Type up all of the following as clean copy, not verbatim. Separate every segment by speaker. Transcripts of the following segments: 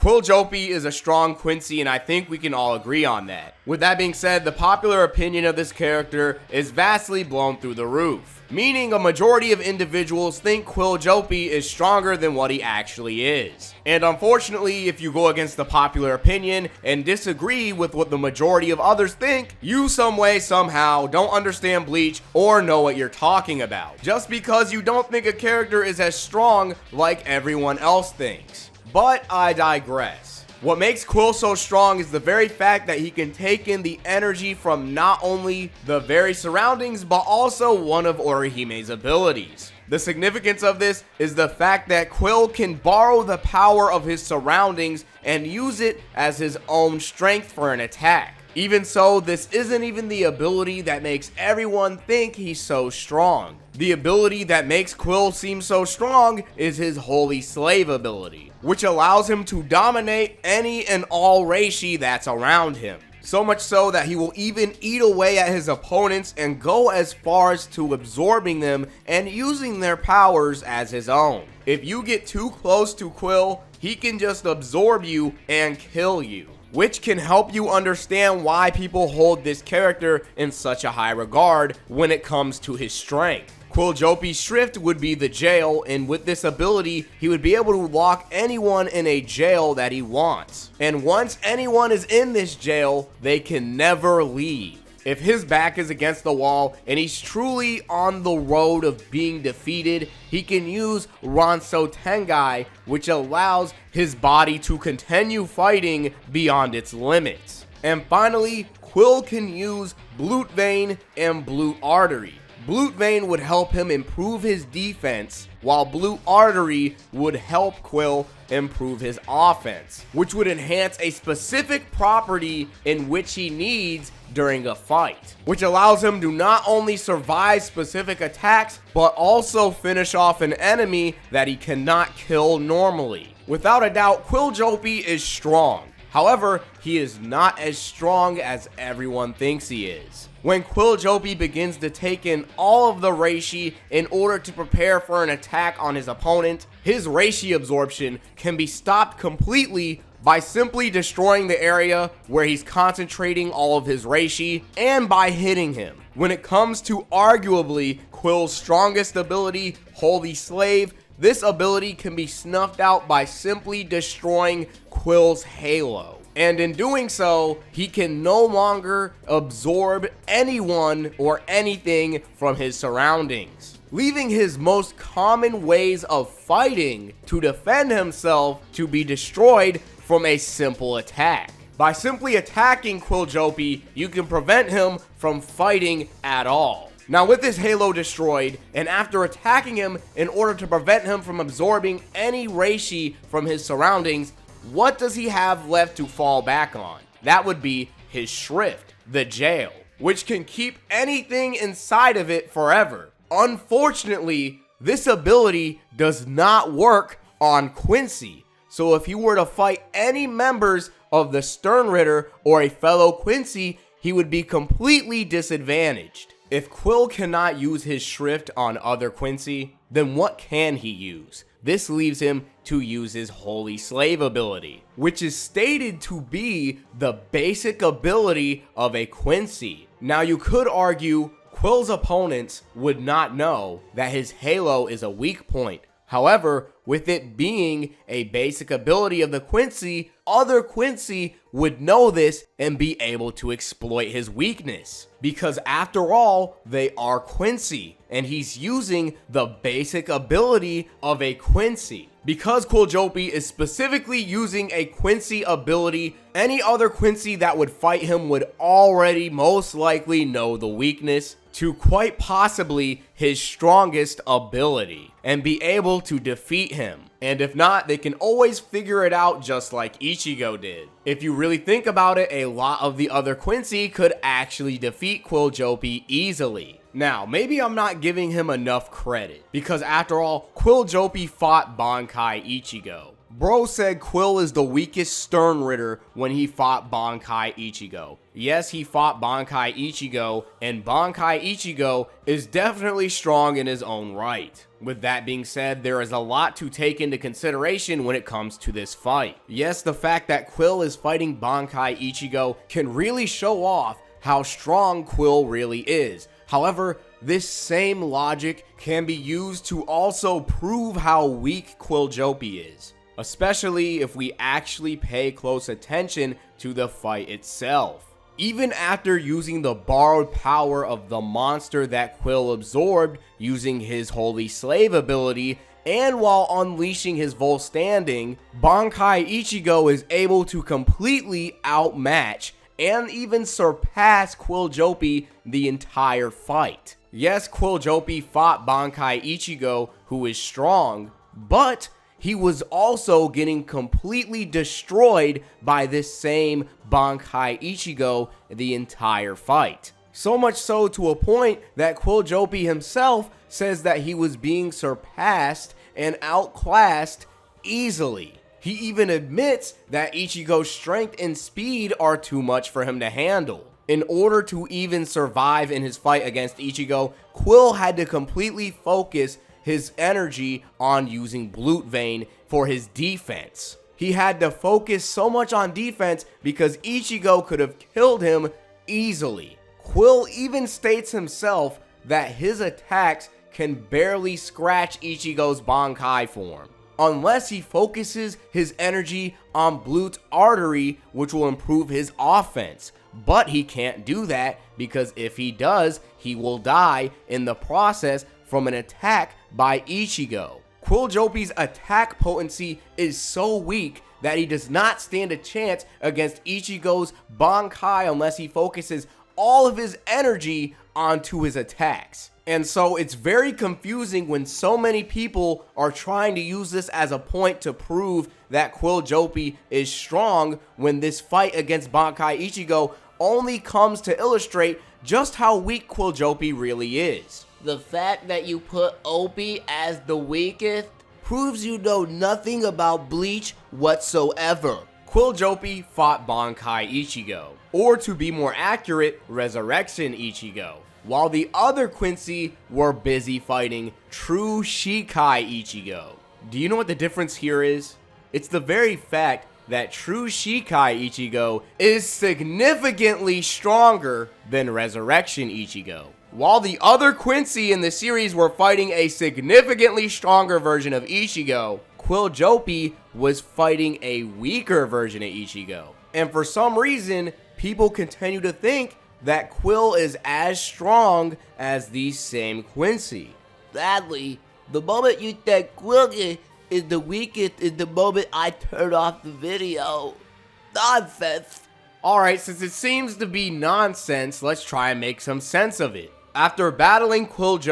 Speaker 1: Quilge Opie is a strong Quincy, and I think we can all agree on that. With that being said, the popular opinion of this character is vastly blown through the roof, meaning a majority of individuals think Quilge Opie is stronger than what he actually is. And unfortunately, if you go against the popular opinion and disagree with what the majority of others think, you some way, somehow don't understand Bleach or know what you're talking about, just because you don't think a character is as strong like everyone else thinks. But I digress. What makes Quill so strong is the very fact that he can take in the energy from not only the very surroundings, but also one of Orihime's abilities. The significance of this is the fact that Quill can borrow the power of his surroundings and use it as his own strength for an attack. Even so, this isn't even the ability that makes everyone think he's so strong. The ability that makes Quill seem so strong is his Holy Slave ability, which allows him to dominate any and all reishi that's around him. So much so that he will even eat away at his opponents and go as far as to absorbing them and using their powers as his own. If you get too close to Quill, he can just absorb you and kill you, which can help you understand why people hold this character in such a high regard when it comes to his strength. Quilge Opie's Shrift would be the jail, and with this ability, he would be able to lock anyone in a jail that he wants. And once anyone is in this jail, they can never leave. If his back is against the wall and he's truly on the road of being defeated, he can use Ranso Tengai, which allows his body to continue fighting beyond its limits. And finally, Quill can use Blute Vein and Blute Artery. Blute Vein would help him improve his defense, while Blute Artery would help Quill improve his offense, which would enhance a specific property in which he needs during a fight, which allows him to not only survive specific attacks, but also finish off an enemy that he cannot kill normally. Without a doubt, Quilge Opie is strong. However, he is not as strong as everyone thinks he is. When Quilge Opie begins to take in all of the reishi in order to prepare for an attack on his opponent, his reishi absorption can be stopped completely by simply destroying the area where he's concentrating all of his reishi and by hitting him. When it comes to arguably Quill's strongest ability, Holy Slave, this ability can be snuffed out by simply destroying Quill's halo. And in doing so, he can no longer absorb anyone or anything from his surroundings, leaving his most common ways of fighting to defend himself to be destroyed from a simple attack. By simply attacking Quilge Opie, you can prevent him from fighting at all. Now with his halo destroyed, and after attacking him in order to prevent him from absorbing any reishi from his surroundings, what does he have left to fall back on? That would be his Shrift, the jail, which can keep anything inside of it forever. Unfortunately, this ability does not work on Quincy. So if he were to fight any members of the sternritter or a fellow Quincy, he would be completely disadvantaged. If Quill cannot use his Shrift on other Quincy, then what can he use? This leaves him to use his Holy Slave ability, which is stated to be the basic ability of a Quincy. Now you could argue Quill's opponents would not know that his halo is a weak point. However, with it being a basic ability of the Quincy, other Quincy would know this and be able to exploit his weakness. Because after all, they are Quincy, and he's using the basic ability of a Quincy. Because Quilge Opie is specifically using a Quincy ability, any other Quincy that would fight him would already most likely know the weakness to quite possibly his strongest ability and be able to defeat him. And if not, they can always figure it out just like Ichigo did. If you really think about it, a lot of the other Quincy could actually defeat Quilge Opie easily. Now, maybe I'm not giving him enough credit, because after all, Quilge Opie fought Bankai Ichigo. Bro said Quill is the weakest sternritter when he fought Bankai Ichigo. Yes, he fought Bankai Ichigo, and Bankai Ichigo is definitely strong in his own right. With that being said, there is a lot to take into consideration when it comes to this fight. Yes, the fact that Quill is fighting Bankai Ichigo can really show off how strong Quill really is. However, this same logic can be used to also prove how weak quilge is, especially if we actually pay close attention to the fight itself. Even after using the borrowed power of the monster that Quill absorbed using his Holy Slave ability, and while unleashing his full standing, Bankai Ichigo is able to completely outmatch and even surpass quilge the entire fight. Yes, quilge fought Bankai Ichigo, who is strong, but he was also getting completely destroyed by this same Bankai Ichigo the entire fight. So much so to a point that quilge himself says that he was being surpassed and outclassed easily. He even admits that Ichigo's strength and speed are too much for him to handle. In order to even survive in his fight against Ichigo, Quill had to completely focus his energy on using Blute Vein for his defense. He had to focus so much on defense because Ichigo could have killed him easily. Quill even states himself that his attacks can barely scratch Ichigo's Bankai form, unless he focuses his energy on Blute's Artery, which will improve his offense. But he can't do that because if he does, he will die in the process from an attack by Ichigo. quilge attack potency is so weak that he does not stand a chance against Ichigo's Bankai unless he focuses all of his energy onto his attacks. And so it's very confusing when so many people are trying to use this as a point to prove that quilge is strong when this fight against Bankai Ichigo only comes to illustrate just how weak quilge really is.
Speaker 2: The fact that you put Opie as the weakest proves you know nothing about Bleach whatsoever.
Speaker 1: Quilge fought Bankai Ichigo, or to be more accurate, Resurrection Ichigo, while the other Quincy were busy fighting True Shikai Ichigo. Do you know what the difference here is? It's the very fact that True Shikai Ichigo is significantly stronger than Resurrection Ichigo. While the other Quincy in the series were fighting a significantly stronger version of Ichigo, quilge was fighting a weaker version of Ichigo. And for some reason, people continue to think that Quill is as strong as the same Quincy.
Speaker 2: Sadly, the moment you think Quilge is the weakest is the moment I turn off the video. Nonsense.
Speaker 1: Alright, since it seems to be nonsense, let's try and make some sense of it. After battling quilge,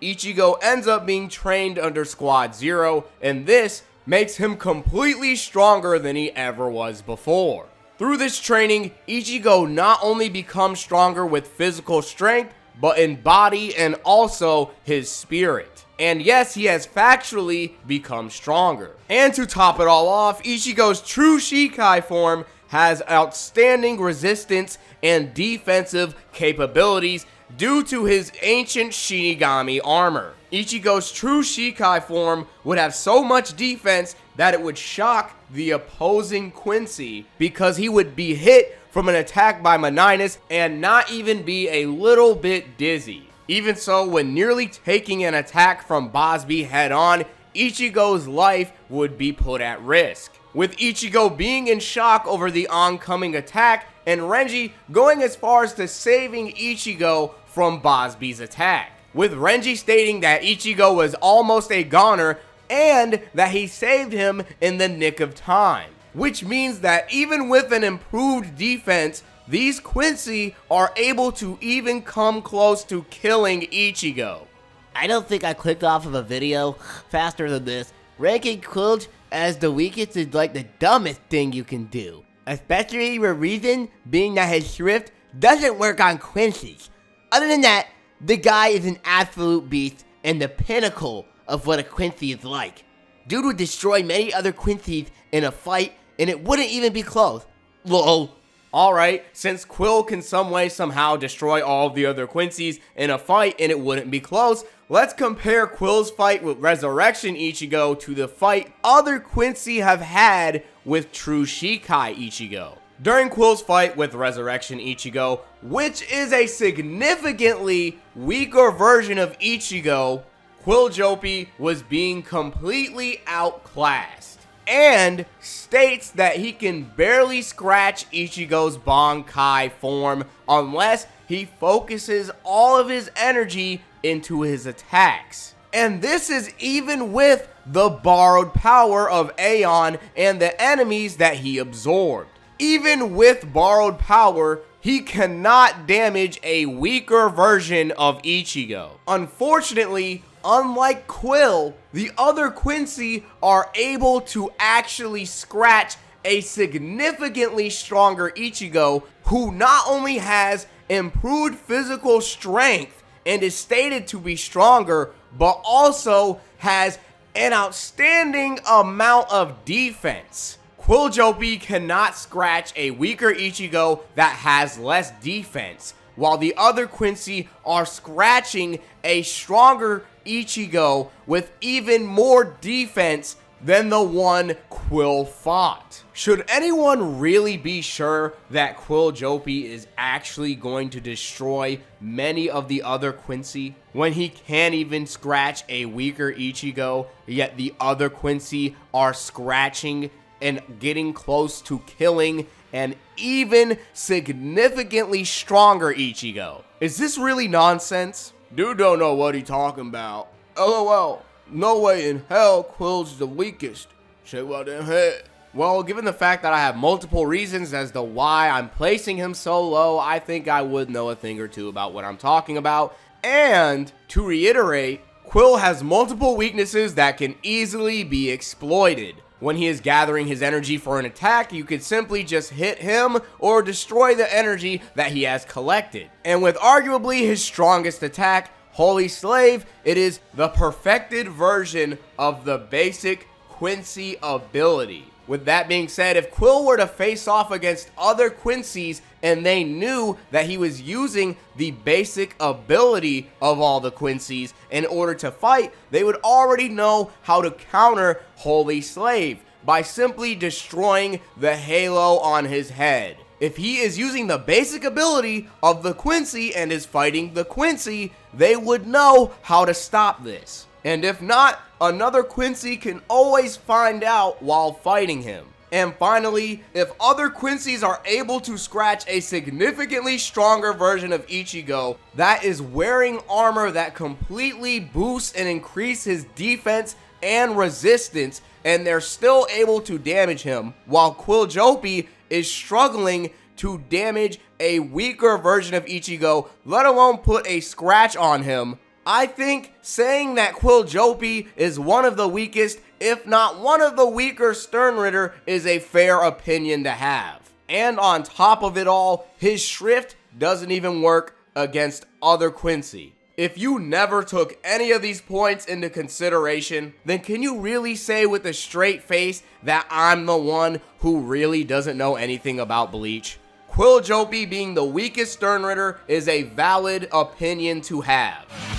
Speaker 1: Ichigo ends up being trained under Squad Zero, and this makes him completely stronger than he ever was before. Through this training, Ichigo not only becomes stronger with physical strength, but in body and also his spirit. And yes, he has factually become stronger. And to top it all off, Ichigo's True Shikai form has outstanding resistance and defensive capabilities due to his ancient Shinigami armor. Ichigo's True Shikai form would have so much defense that it would shock the opposing Quincy because he would be hit from an attack by Meninus and not even be a little bit dizzy. Even so, when nearly taking an attack from Bosby head on, Ichigo's life would be put at risk, with Ichigo being in shock over the oncoming attack and Renji going as far as to saving Ichigo from Bosby's attack, with Renji stating that Ichigo was almost a goner and that he saved him in the nick of time, which means that even with an improved defense, these Quincy are able to even come close to killing Ichigo.
Speaker 2: I don't think I clicked off of a video faster than this. Ranking Quilge as the weakest is like the dumbest thing you can do, especially the reason being that his shrift doesn't work on Quincy's. Other than that, the guy is an absolute beast and the pinnacle of what a Quincy is like. dude would destroy many other Quincy's in a fight, and it wouldn't even be close. Lol.
Speaker 1: Alright, since Quill can some way somehow destroy all of the other Quincy's in a fight and it wouldn't be close, let's compare Quill's fight with Resurrection Ichigo to the fight other Quincy have had with True Shikai Ichigo. During Quill's fight with Resurrection Ichigo, which is a significantly weaker version of Ichigo, Quiljopi was being completely outclassed and states that he can barely scratch Ichigo's bankai form unless he focuses all of his energy into his attacks. And this is even with the borrowed power of Aeon and the enemies that he absorbed. Even with borrowed power, he cannot damage a weaker version of Ichigo. Unfortunately, unlike Quill, the other Quincy are able to actually scratch a significantly stronger Ichigo, who not only has improved physical strength and is stated to be stronger, but also has an outstanding amount of defense. Quiljopi cannot scratch a weaker Ichigo that has less defense, while the other Quincy are scratching a stronger Ichigo with even more defense than the one Quill fought. Should anyone really be sure that Quiljopi is actually going to destroy many of the other Quincy when he can't even scratch a weaker Ichigo, yet the other Quincy are scratching and getting close to killing an even significantly stronger Ichigo? Is this really nonsense? Dude don't know what he talking about. LOL. No way in hell Quill's the weakest. Shake what them head. Well, given the fact that I have multiple reasons as to why I'm placing him so low, I think I would know a thing or two about what I'm talking about. And to reiterate, Quill has multiple weaknesses that can easily be exploited. When he is gathering his energy for an attack, you could simply just hit him or destroy the energy that he has collected. And with arguably his strongest attack, Holy Slave, it is the perfected version of the basic Quincy ability. With that being said, if Quill were to face off against other Quincy's and they knew that he was using the basic ability of all the Quincy's in order to fight, they would already know how to counter Holy Slave by simply destroying the halo on his head. If he is using the basic ability of the Quincy and is fighting the Quincy, they would know how to stop this. And if not, another Quincy can always find out while fighting him. And finally, if other Quincy's are able to scratch a significantly stronger version of Ichigo that is wearing armor that completely boosts and increases his defense and resistance, and they're still able to damage him, while Quiljopi is struggling to damage a weaker version of Ichigo, let alone put a scratch on him, I think saying that Quiljopi is one of the weakest, if not one of the weaker sternritter, is a fair opinion to have. And on top of it all, his shrift doesn't even work against other Quincy. If you never took any of these points into consideration, then can you really say with a straight face that I'm the one who really doesn't know anything about Bleach? Quiljopi being the weakest sternritter is a valid opinion to have.